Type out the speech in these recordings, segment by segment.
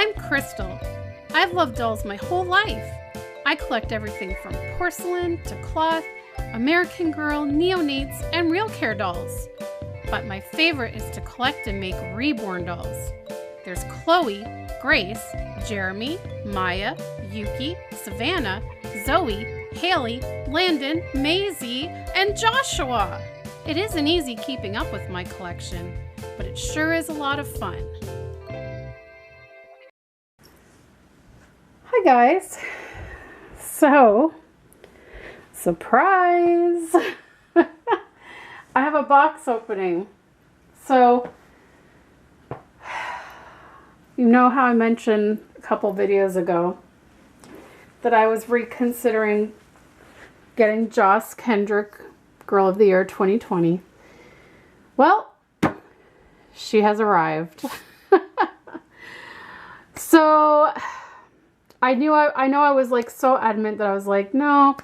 I'm Krystle. I've loved dolls my whole life. I collect everything from porcelain to cloth, American Girl, neonates, and real care dolls. But my favorite is to collect and make reborn dolls. There's Chloe, Grace, Jeremy, Maya, Yuki, Savannah, Zoe, Haley, Landon, Maisie, and Joshua. It isn't easy keeping up with my collection, but it sure is a lot of fun. Hi guys. So, surprise! I have a box opening. So, you know how I mentioned a couple videos ago that I was reconsidering getting Joss Kendrick Girl of the Year 2020. Well, she has arrived. So, I know I was like so adamant that I was like, no,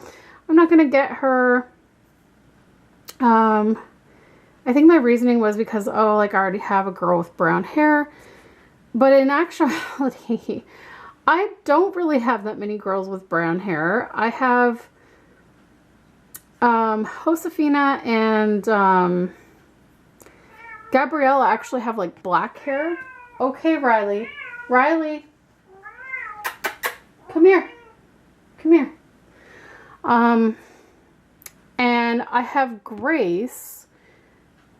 I'm not going to get her. I think my reasoning was because, oh, like I already have a girl with brown hair. But in actuality, I don't really have that many girls with brown hair. I have Josefina and Gabriella actually have like black hair. Okay, Riley. Riley. Come here. Come here. And I have Grace,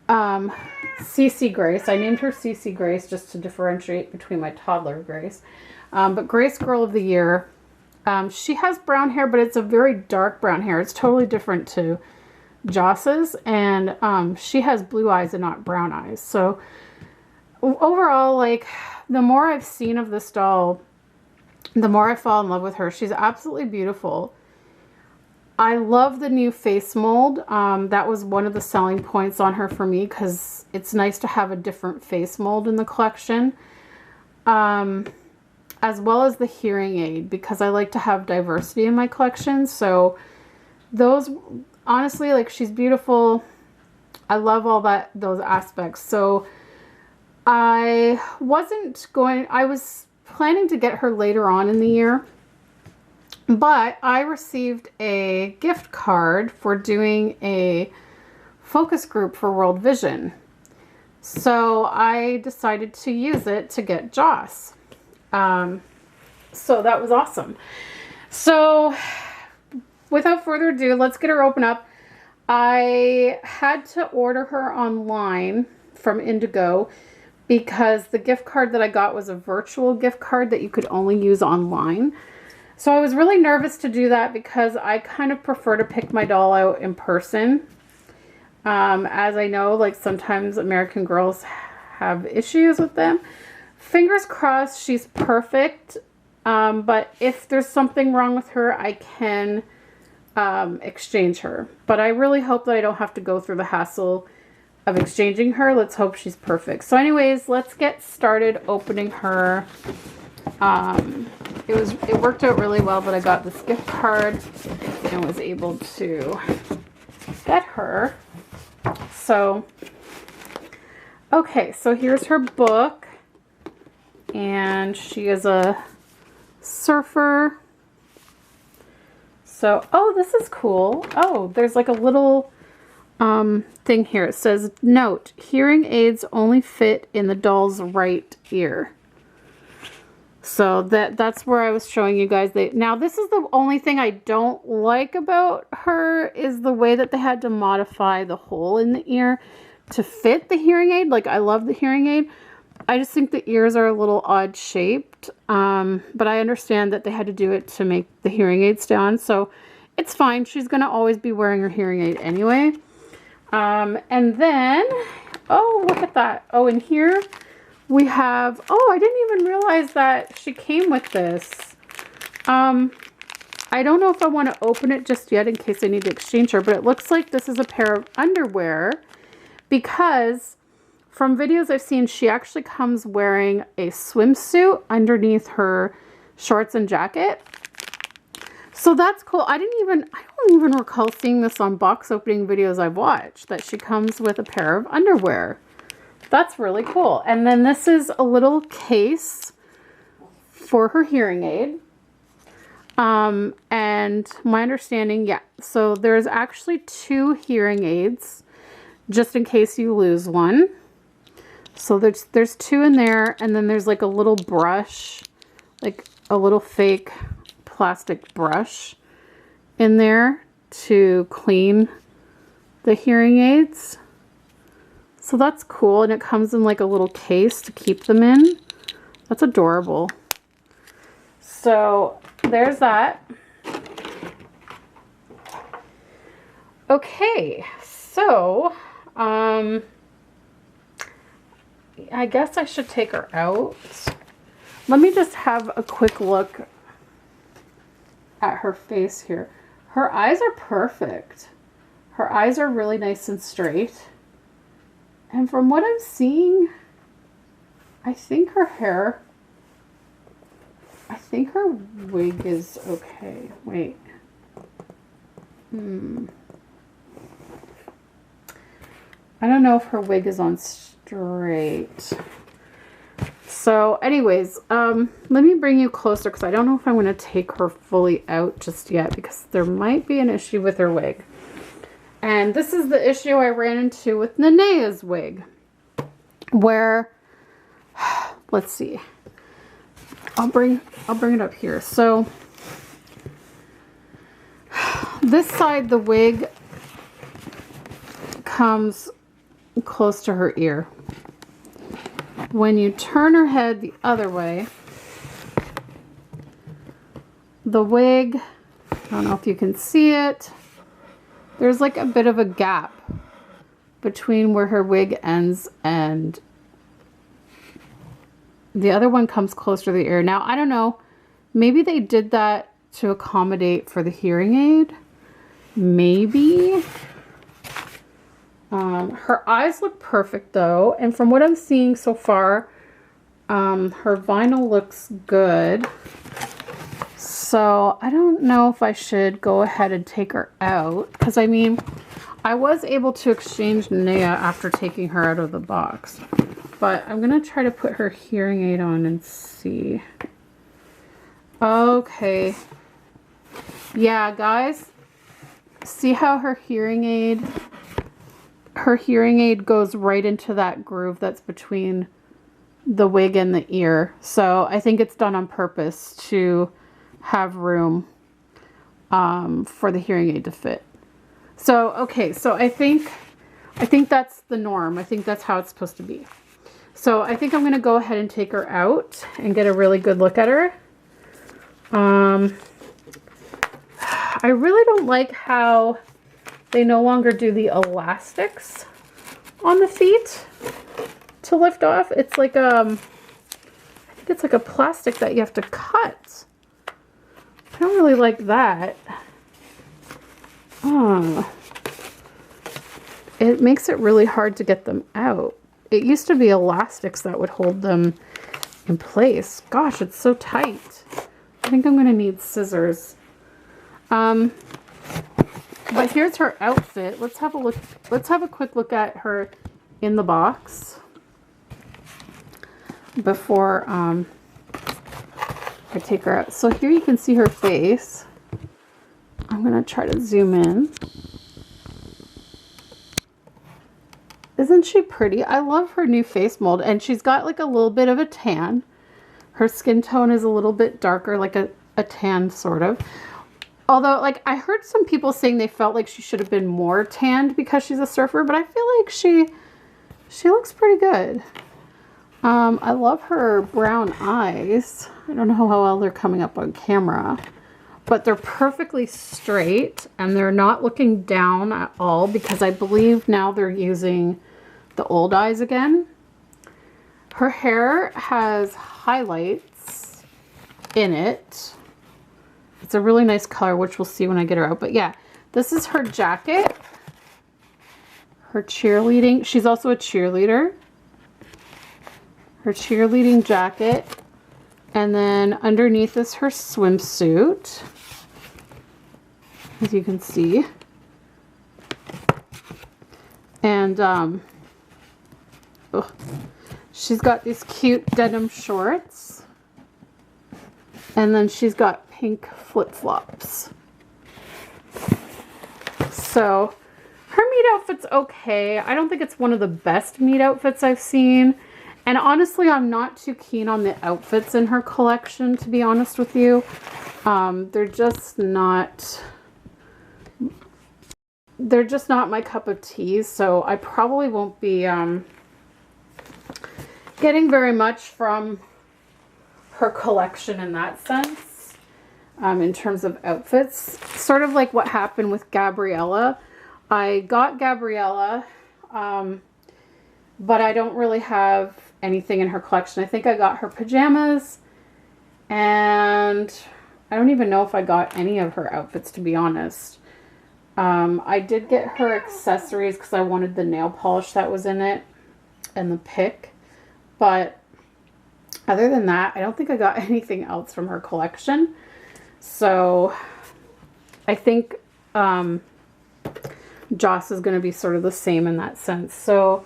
CC Grace. I named her CC Grace just to differentiate between my toddler Grace. But Grace Girl of the Year, she has brown hair, but it's a very dark brown hair. It's totally different to Joss's, and she has blue eyes and not brown eyes. So overall, like, the more I've seen of this doll, the more I fall in love with her. She's absolutely beautiful. I love the new face mold. That was one of the selling points on her for me because it's nice to have a different face mold in the collection. As well as the hearing aid, because I like to have diversity in my collection. So those, honestly, like, she's beautiful. I love all those aspects. So I was planning to get her later on in the year, but I received a gift card for doing a focus group for World Vision. So I decided to use it to get Joss. So that was awesome. So without further ado, let's get her open up. I had to order her online from Indigo because the gift card that I got was a virtual gift card that you could only use online. So I was really nervous to do that because I kind of prefer to pick my doll out in person. As I know, like, sometimes American Girls have issues with them. Fingers crossed she's perfect. But if there's something wrong with her, I can exchange her. But I really hope that I don't have to go through the hassle of exchanging her. Let's hope she's perfect. So anyways, let's get started opening her. It worked out really well that I got this gift card and was able to get her. So, okay, so here's her book, and she is a surfer. So, oh, this is cool. Oh, there's like a little thing here. It says, note, hearing aids only fit in the doll's right ear. So that's where I was showing you guys. Now, this is the only thing I don't like about her is the way that they had to modify the hole in the ear to fit the hearing aid. Like, I love the hearing aid. I just think the ears are a little odd shaped. But I understand that they had to do it to make the hearing aid stay on. So it's fine. She's going to always be wearing her hearing aid anyway. And then, oh, look at that. Oh, and here we have, oh, I didn't even realize that she came with this. I don't know if I want to open it just yet in case I need to exchange her, but it looks like this is a pair of underwear because from videos I've seen, she actually comes wearing a swimsuit underneath her shorts and jacket. So that's cool. I don't even recall seeing this on box opening videos I've watched, that she comes with a pair of underwear. That's really cool. And then this is a little case for her hearing aid. And my understanding, yeah, so there's actually 2 hearing aids, just in case you lose one. So there's 2 in there, and then there's like a little brush, like a little fake plastic brush in there to clean the hearing aids. So that's cool, and it comes in like a little case to keep them in. That's adorable. So there's that. Okay, so I guess I should take her out. Let me just have a quick look at her face here. Her eyes are perfect. Her eyes are really nice and straight. And from what I'm seeing, I think her hair, I think her wig is okay. Wait. I don't know if her wig is on straight. So anyways, let me bring you closer because I don't know if I'm going to take her fully out just yet because there might be an issue with her wig. And this is the issue I ran into with Nenea's wig, where, let's see, I'll bring it up here. So this side, the wig comes close to her ear. When you turn her head the other way, the wig, I don't know if you can see it, there's like a bit of a gap between where her wig ends and the other one comes closer to the ear. Now, I don't know, maybe they did that to accommodate for the hearing aid. Maybe. Her eyes look perfect though, and from what I'm seeing so far, her vinyl looks good. So I don't know if I should go ahead and take her out, because I mean, I was able to exchange Nenea after taking her out of the box, but I'm gonna try to put her hearing aid on and see. Okay, yeah guys, see how her hearing aid goes right into that groove that's between the wig and the ear. So I think it's done on purpose to have room for the hearing aid to fit. So okay, so I think that's the norm. I think that's how it's supposed to be. So I think I'm gonna go ahead and take her out and get a really good look at her. I really don't like how they no longer do the elastics on the feet to lift off. It's like I think it's like a plastic that you have to cut. I don't really like that. It makes it really hard to get them out. It used to be elastics that would hold them in place. Gosh, it's so tight. I think I'm gonna need scissors. But here's her outfit. Let's have a look. Let's have a quick look at her in the box before I take her out. So here you can see her face. I'm gonna try to zoom in. Isn't she pretty? I love her new face mold, and she's got like a little bit of a tan. Her skin tone is a little bit darker, like a tan sort of. Although, like, I heard some people saying they felt like she should have been more tanned because she's a surfer, but I feel like she looks pretty good. I love her brown eyes. I don't know how well they're coming up on camera, but they're perfectly straight and they're not looking down at all because I believe now they're using the old eyes again. Her hair has highlights in it. It's a really nice color, which we'll see when I get her out. But yeah, this is her jacket. Her cheerleading. She's also a cheerleader. Her cheerleading jacket. And then underneath is her swimsuit, as you can see. And she's got these cute denim shorts. And then she's got pink flip-flops. So her meet outfit's okay. I don't think it's one of the best meet outfits I've seen. And honestly, I'm not too keen on the outfits in her collection, to be honest with you. They're just not my cup of tea. So I probably won't be getting very much from her collection in that sense, in terms of outfits. Sort of like what happened with Gabriella. I got Gabriella, but I don't really have anything in her collection. I think I got her pajamas, and I don't even know if I got any of her outfits, to be honest. I did get her accessories because I wanted the nail polish that was in it and the pick. But other than that, I don't think I got anything else from her collection. So I think Joss is going to be sort of the same in that sense. So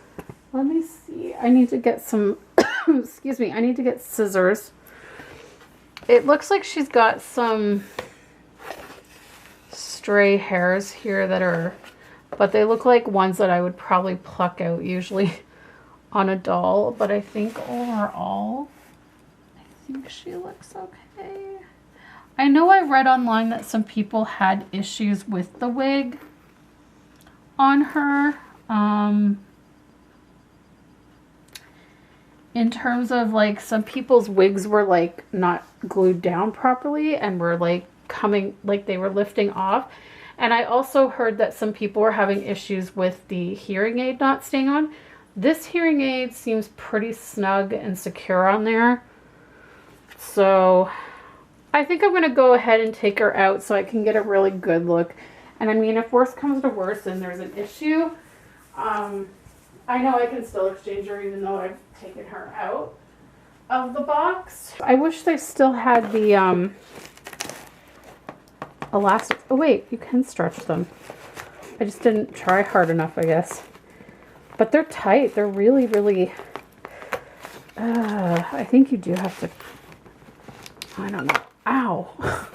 let me see. I need to get some, excuse me, I need to get scissors. It looks like she's got some stray hairs here that are, but they look like ones that I would probably pluck out usually on a doll. But I think overall, I think she looks okay. I know I read online that some people had issues with the wig on her. In terms of like some people's wigs were like not glued down properly and were like coming, like they were lifting off. And I also heard that some people were having issues with the hearing aid not staying on. This hearing aid seems pretty snug and secure on there. So I think I'm going to go ahead and take her out so I can get a really good look. And I mean, if worse comes to worse and there's an issue, I know I can still exchange her even though I've taken her out of the box. I wish they still had the elastic. Oh wait, you can stretch them. I just didn't try hard enough, I guess. But they're tight. They're really, really... I think you do have to... I don't know. Ow!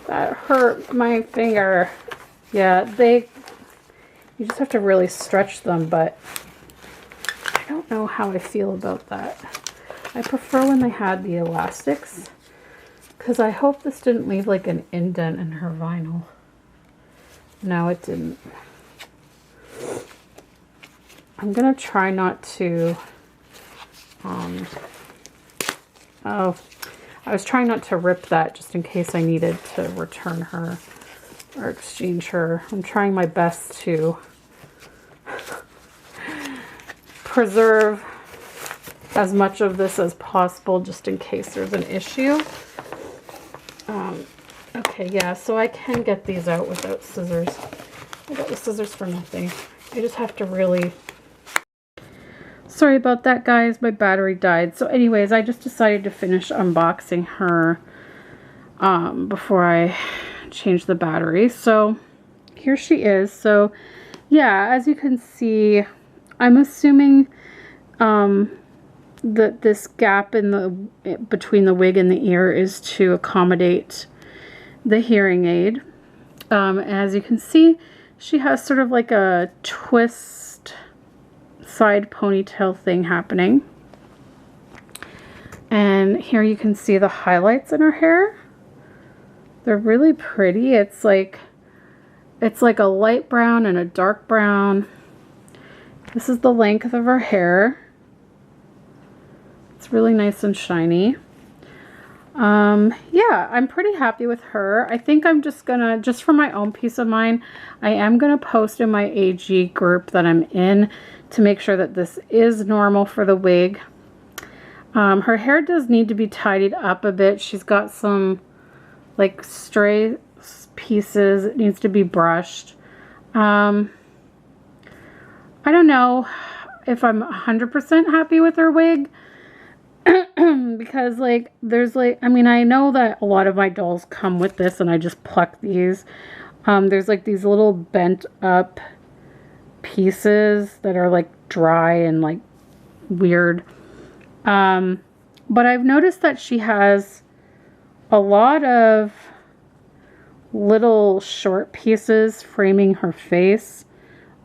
That hurt my finger. Yeah, you just have to really stretch them, but I don't know how I feel about that. I prefer when they had the elastics, because I hope this didn't leave like an indent in her vinyl. No, it didn't. I'm gonna try not to, oh, I was trying not to rip that just in case I needed to return her or exchange her. I'm trying my best to preserve as much of this as possible just in case there's an issue. Okay, yeah, so I can get these out without scissors. I got the scissors for nothing. I just have to really... Sorry about that, guys. My battery died. So anyways, I just decided to finish unboxing her before I change the battery. So here she is. So yeah, as you can see, I'm assuming that this gap in the between the wig and the ear is to accommodate the hearing aid. As you can see, she has sort of like a twist side ponytail thing happening. And here you can see the highlights in her hair. They're really pretty. It's like a light brown and a dark brown. This is the length of her hair. It's really nice and shiny. Yeah, I'm pretty happy with her. I think I'm just gonna, just for my own peace of mind, I am gonna post in my AG group that I'm in to make sure that this is normal for the wig. Her hair does need to be tidied up a bit. She's got some like stray pieces. It needs to be brushed. I don't know if I'm 100% happy with her wig. Because like there's like, I mean, I know that a lot of my dolls come with this and I just pluck these. There's like these little bent up pieces that are like dry and like weird. But I've noticed that she has a lot of little short pieces framing her face,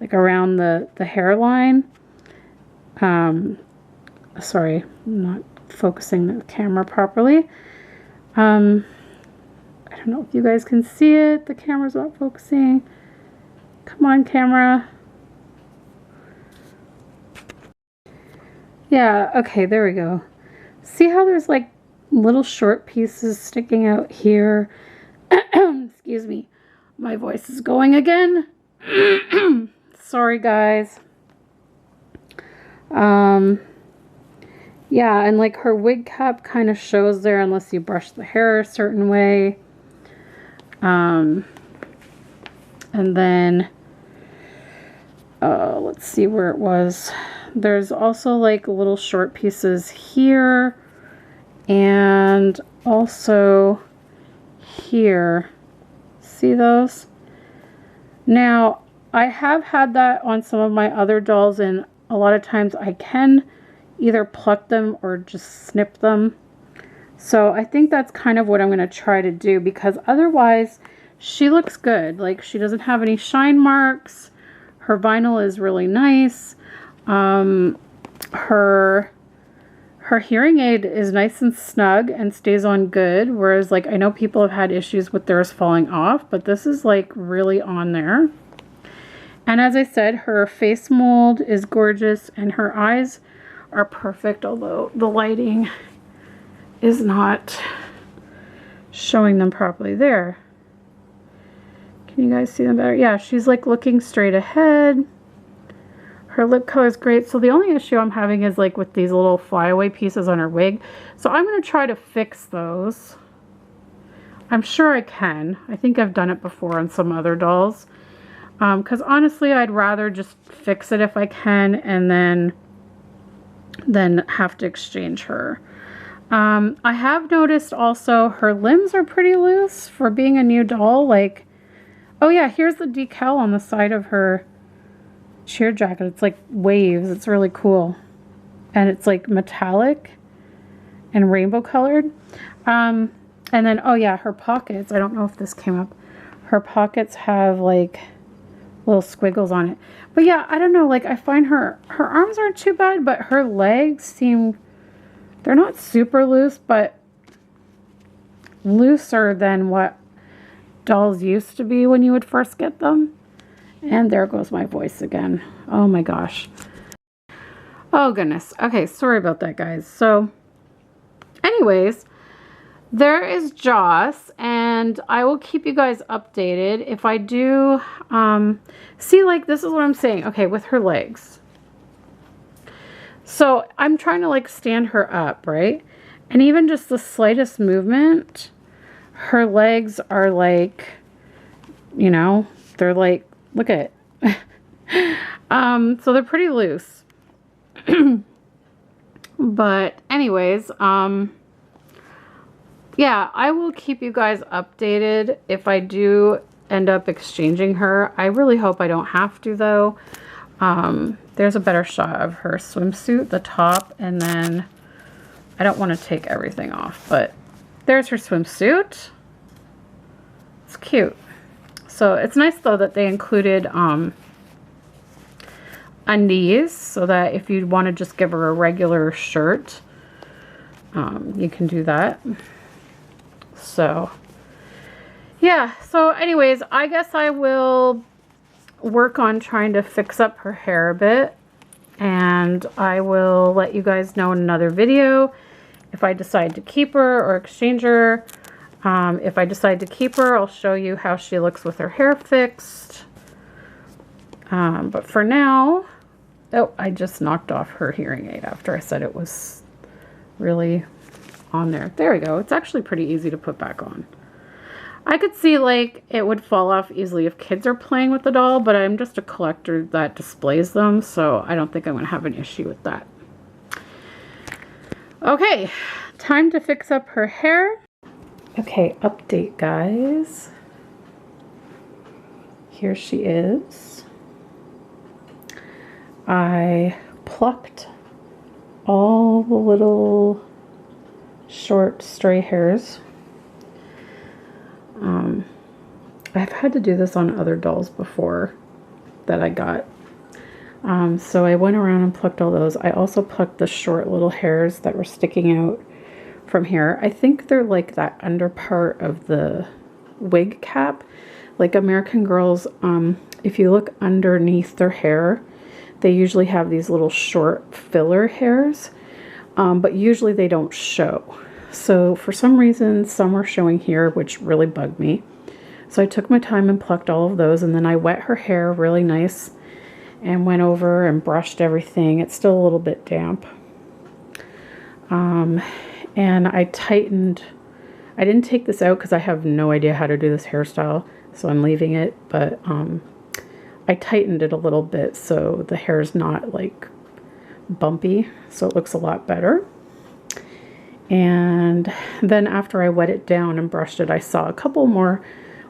like around the hairline. Sorry, I'm not focusing the camera properly. I don't know if you guys can see it. The camera's not focusing. Come on, camera. Yeah, okay, there we go. See how there's like little short pieces sticking out here? Excuse me. My voice is going again. Sorry, guys. Yeah, and like her wig cap kind of shows there unless you brush the hair a certain way. And then, let's see where it was. There's also like little short pieces here and also here. See those? Now, I have had that on some of my other dolls, and a lot of times I can either pluck them or just snip them. So I think that's kind of what I'm going to try to do, because otherwise she looks good. Like, she doesn't have any shine marks. Her vinyl is really nice. Her hearing aid is nice and snug and stays on good, whereas like I know people have had issues with theirs falling off, but this is like really on there. And as I said, her face mold is gorgeous and her eyes are perfect, although the lighting is not showing them properly. There. Can you guys see them better? Yeah, she's like looking straight ahead. Her lip color is great. So the only issue I'm having is like with these little flyaway pieces on her wig. So I'm going to try to fix those. I'm sure I can. I think I've done it before on some other dolls. Because honestly, I'd rather just fix it if I can and then have to exchange her. I have noticed also her limbs are pretty loose for being a new doll. Like, oh yeah, here's the decal on the side of her cheer jacket. It's like waves. It's really cool. And it's like metallic and rainbow colored. And then, oh yeah, her pockets. I don't know if this came up. Her pockets have like little squiggles on it. But yeah, I don't know. Like, I find her arms aren't too bad, but her legs seem, they're not super loose, but looser than what dolls used to be when you would first get them. And there goes my voice again. Oh my gosh. Oh goodness. Okay, sorry about that, guys. So anyways, there is Joss, and I will keep you guys updated if I do see, like, this is what I'm saying. Okay, with her legs. So I'm trying to like stand her up, right? And even just the slightest movement, her legs are like, you know, they're like, look at it. So they're pretty loose. But anyways, yeah, I will keep you guys updated if I do end up exchanging her. I really hope I don't have to, though. There's a better shot of her swimsuit, the top, and then I don't want to take everything off, but there's her swimsuit. It's cute. So it's nice, though, that they included undies, so that if you want to just give her a regular shirt, you can do that. So yeah, so anyways, I guess I will work on trying to fix up her hair a bit, and I will let you guys know in another video if I decide to keep her or exchange her. If I decide to keep her, I'll show you how she looks with her hair fixed. But for now, oh, I just knocked off her hearing aid after I said it was really on there. There we go. It's actually pretty easy to put back on. I could see like it would fall off easily if kids are playing with the doll, but I'm just a collector that displays them, so I don't think I'm going to have an issue with that. Okay, time to fix up her hair. Okay, update, guys. Here she is. I plucked all the little short stray hairs I've had to do this on other dolls before that I got. So I went around and plucked all those. I also plucked the short little hairs that were sticking out from here. I think they're like that under part of the wig cap. Like American Girls, if you look underneath their hair, they usually have these little short filler hairs, but usually they don't show. So for some reason, some were showing here, which really bugged me. So I took my time and plucked all of those, and then I wet her hair really nice and went over and brushed everything. It's still a little bit damp. And I tightened. I didn't take this out because I have no idea how to do this hairstyle, so I'm leaving it, but I tightened it a little bit so the hair is not like bumpy, so it looks a lot better. And then after I wet it down and brushed it, I saw a couple more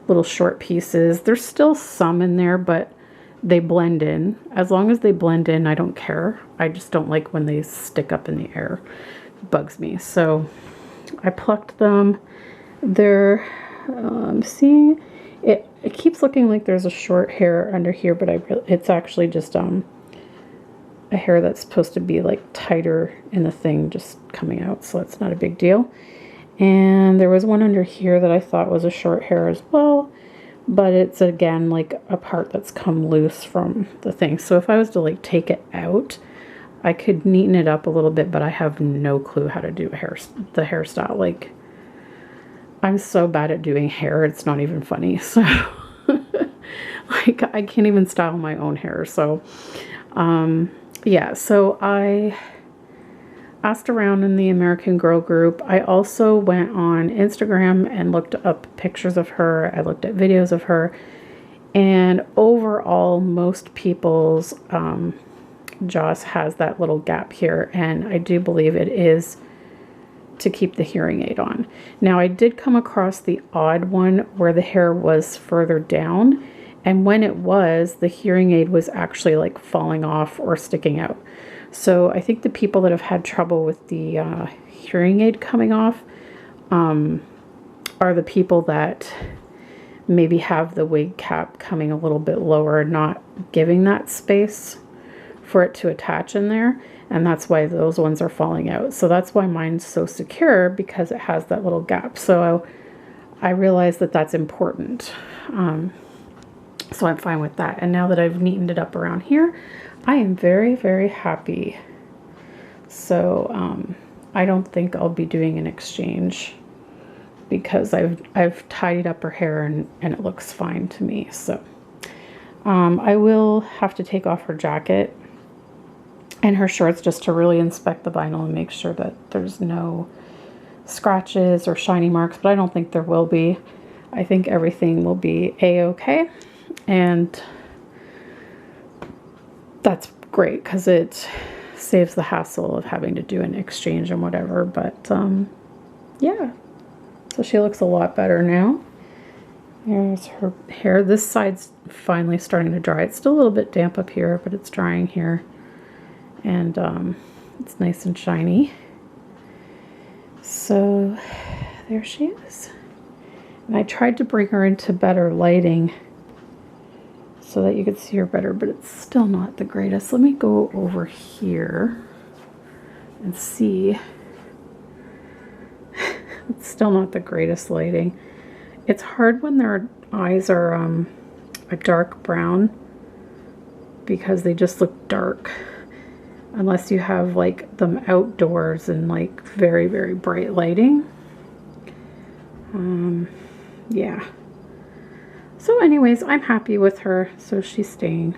little short pieces. There's still some in there, but they blend in. As long as they blend in, I don't care. I just don't like when they stick up in the air. It bugs me. So I plucked them. They're, seeing it, it keeps looking like there's a short hair under here, but it's actually just a hair that's supposed to be like tighter in the thing just coming out, so it's not a big deal. And there was one under here that I thought was a short hair as well, but it's again like a part that's come loose from the thing. So if I was to like take it out, I could neaten it up a little bit, but I have no clue how to do the hairstyle. Like, I'm so bad at doing hair, it's not even funny. So like I can't even style my own hair. So yeah, so I asked around in the American Girl group. I also went on Instagram and looked up pictures of her. I looked at videos of her, and overall most people's Joss has that little gap here, and I do believe it is to keep the hearing aid on. Now I did come across the odd one where the hair was further down, and when it was, the hearing aid was actually like falling off or sticking out. So I think the people that have had trouble with the hearing aid coming off are the people that maybe have the wig cap coming a little bit lower, not giving that space for it to attach in there. And that's why those ones are falling out. So that's why mine's so secure, because it has that little gap. So I realized that that's important. So I'm fine with that. And now that I've neatened it up around here, I am very, very happy. So I don't think I'll be doing an exchange, because I've tidied up her hair and it looks fine to me. So I will have to take off her jacket and her shorts just to really inspect the vinyl and make sure that there's no scratches or shiny marks, but I don't think there will be. I think everything will be a-okay, and that's great because it saves the hassle of having to do an exchange and whatever. But yeah, so she looks a lot better now. Here's her hair. This side's finally starting to dry. It's still a little bit damp up here, but it's drying here. And it's nice and shiny. So there she is. And I tried to bring her into better lighting so that you could see her better, but it's still not the greatest. Let me go over here and see. It's still not the greatest lighting. It's hard when their eyes are a dark brown, because they just look dark. Unless you have like them outdoors and like very, very bright lighting. Yeah. So anyways, I'm happy with her, so she's staying.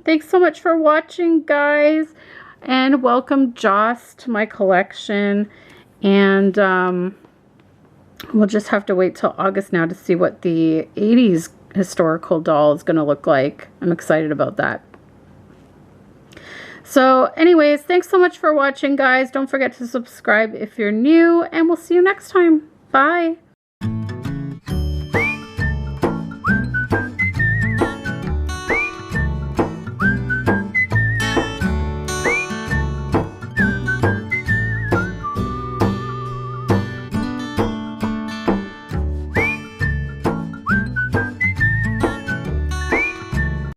Thanks so much for watching, guys, and welcome Joss to my collection. And we'll just have to wait till August now to see what the 80s historical doll is going to look like. I'm excited about that. So anyways, thanks so much for watching, guys. Don't forget to subscribe if you're new, and we'll see you next time. Bye.